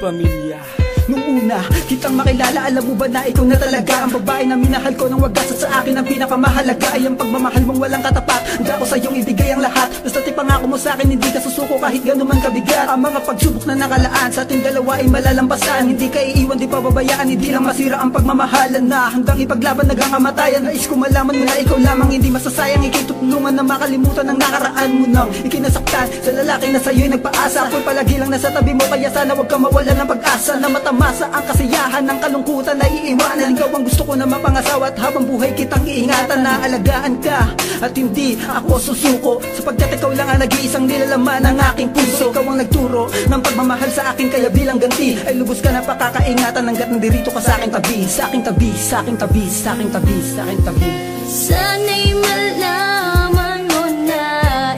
pamilya. Nung una, kitang makilala, alam mo ba na ikaw na talaga ang babae na minahal ko ng wagas. At sa akin ang pinakamahalaga ay ang pagmamahal mong walang katapat. Handa ko sa iyong ibigay ang lahat. Basta tipangako mo sa akin, hindi ka susuko kahit gano'n man kabigat. Ang mga pagsubok na nakalaan sa ating dalawa ay malalampasan. Hindi ka iiwan, di pababayaan, hindi lang masira ang pagmamahalan na hanggang ipaglaban hanggang kamatayan. Nais ko malaman mo na ikaw lamang hindi masasayang. Ika'y tutulungan na makalimutan ang nakaraan mo nang ikinasaktan sa lalaki na sa'yo'y nagpaasa. Ako'y palagi lang nasa tabi mo, kaya sana huwag ka mawalan ng pag-asa na matamasa ang kasiyahan ng kalungkutan na iiwanan. Ikaw ang gusto ko na mapangasawa at habang buhay kitang iingatan na alagaan ka at hindi ako susuko, sapagkat ikaw lang ang nag-iisang nilalaman ng aking puso. Ikaw ang nagturo ng pagmamahal sa akin, kaya bilang ganti ay lubos ka na pakakaingatan hanggat nandirito ka sa aking tabi, sa aking tabi, sa aking tabi, sa aking tabi, sa aking tabi. Sana'y malaman mo na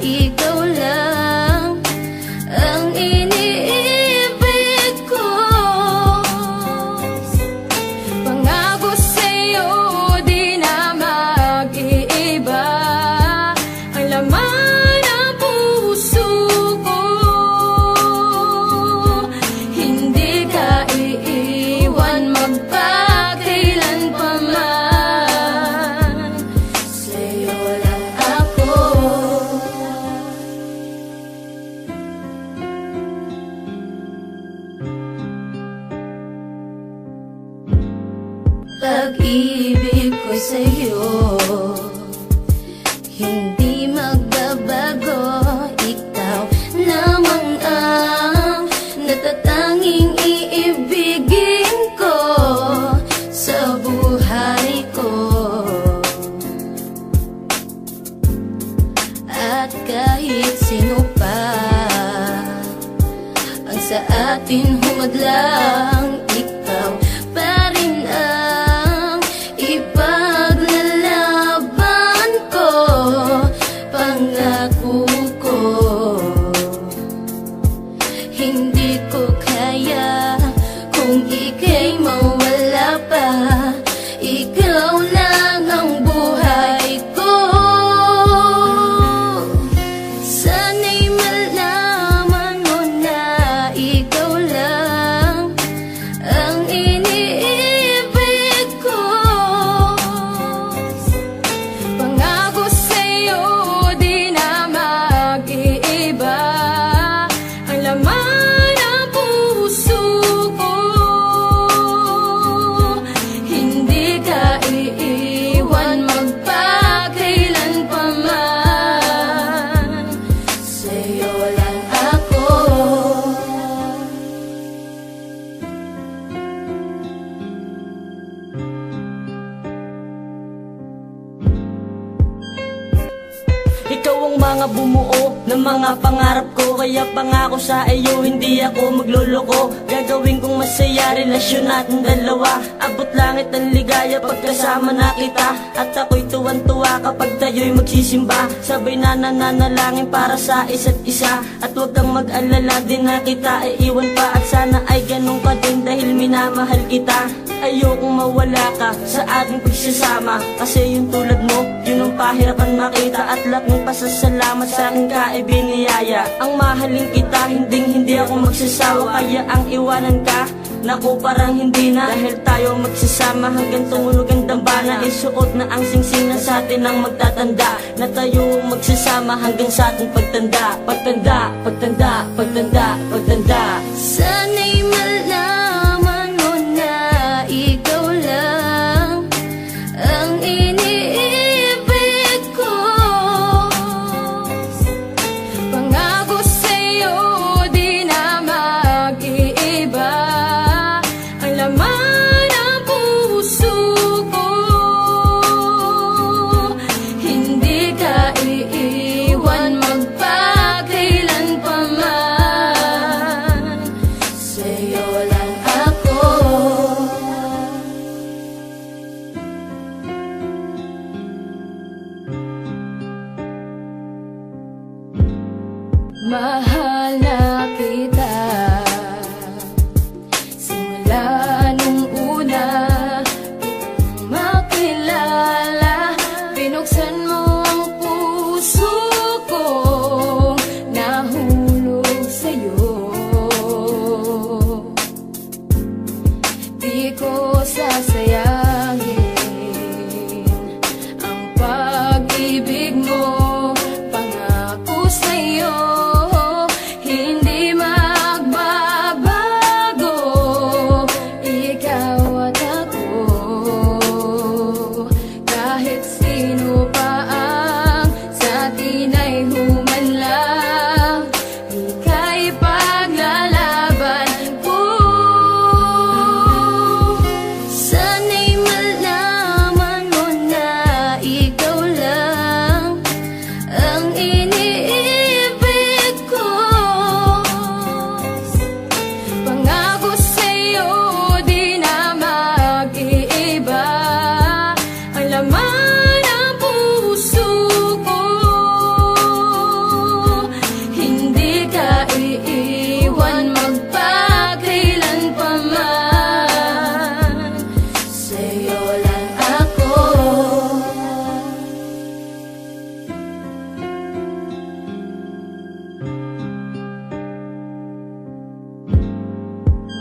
ikaw lang ang iniibig ko. Pangako sa'yo di na mag-iiba ang laman ng puso ko. Hindi ka iiwan magpakailan pa man. Sa'yo lang ako. Pag-ibig ko sa'yo hindi magbabago. Ikaw lamang ang natatanging iibigin ko sa buhay ko. At kahit sino pa ang sa atin humadlang, ikaw pa rin ang ipaglalaban ko. Pangako ko, hindi ko kaya kung ika'y mawala pa. Ikaw lang ang buhay ko. Sana'y malaman mo na ikaw lang ang iniibig ko. Pangako sa'yo di na mag-iiba ang laman ng puso ko. Hindi ka iiwan magpakailan pa man. Sa'yo lang ako. Ikaw ang mga bumuo ng mga pangarap ko, kaya pangako sa iyo hindi ako magluloko. Gagawin kong masaya relasyon natin dalawa. Abot langit ang ligaya pagkasama na kita. At ako'y tuwan-tuwa kapag tayo'y magsisimba. Sabay na nananalangin para sa isa't isa. At huwag kang mag-alala, din na kita iiwan pa. At sana ay ganun ka din dahil minamahal kita. Ayokong mawala ka sa ating pagsasama, kasi yung tulad mo, yun ang pahirapan makita. At laking pasasalamat sa aking kaibiniyaya. Ang mahalin kita, hindi ako magsasawa. Kaya ang iwanan ka, naku parang hindi na. Dahil tayo magsasama hanggang tumunog ang dambana. Isuot na ang singsing na sa atin ang magtatanda, na tayo magsasama hanggang sa ating pagtanda. Pagtanda, pagtanda, pagtanda, pagtanda. Sana'y malaman mo na ikaw lang ang iniibig ko. Pangako sa'yo di na mag-iiba ang laman ng puso ko. Hindi ka iiwan magpakailan pa man. Sa'yo di ko sasayangin ang pag-ibig mo. Pangako sa'yo, hindi magbabago. Ikaw at ako, kahit sino pa ang sa atin ay humanlang, ika'y paglalaban ko. Sana'y malaman mo na ikaw lang ang iniibig ko. Pangako sa'yo, di na mag-iiba ang laman ng puso ko. Hindi ka iiwan magpakailan pa man. Sa'yo lang ako.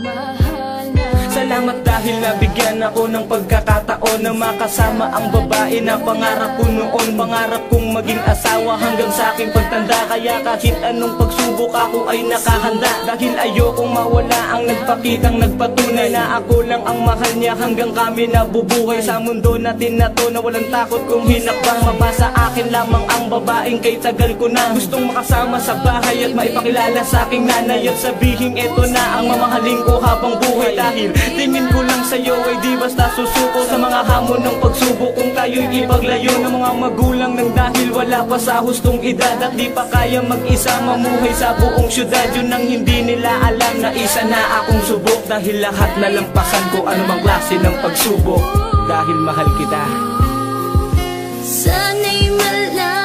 Mahal na. Salamat dahil nabigyan ako ng pagkakataon na makasama ang babae na pangarap ko noon. Pangarap kong maging asawa hanggang sa aking pagtanda. Kaya kahit anong pagsubok ako ay nakahanda. Dahil ayokong mawala ang nagpakitang nagpatunay na ako lang ang mahal niya hanggang kami nabubuhay. Sa mundo natin na to na walang takot kung hinakbang mabasa akin lamang ang babaeng kay tagal ko na gustong makasama sa bahay at maipakilala sa aking nanay at sabihin eto na ang mamahalin ko habang buhay. Dahil tingin ko lang sa'yo ay di basta susuko sa mga hamon ng pagsubok. Kung tayo'y ipaglayo ng mga magulang nang dahil wala pa sa hustong edad at di pa kaya mag-isa mamuhay sa buong syudad. Yun ang hindi nila alam na isa na akong subok. Dahil lahat nalampasan ko anumang klase ng pagsubok. Dahil mahal kita. Sana'y malaman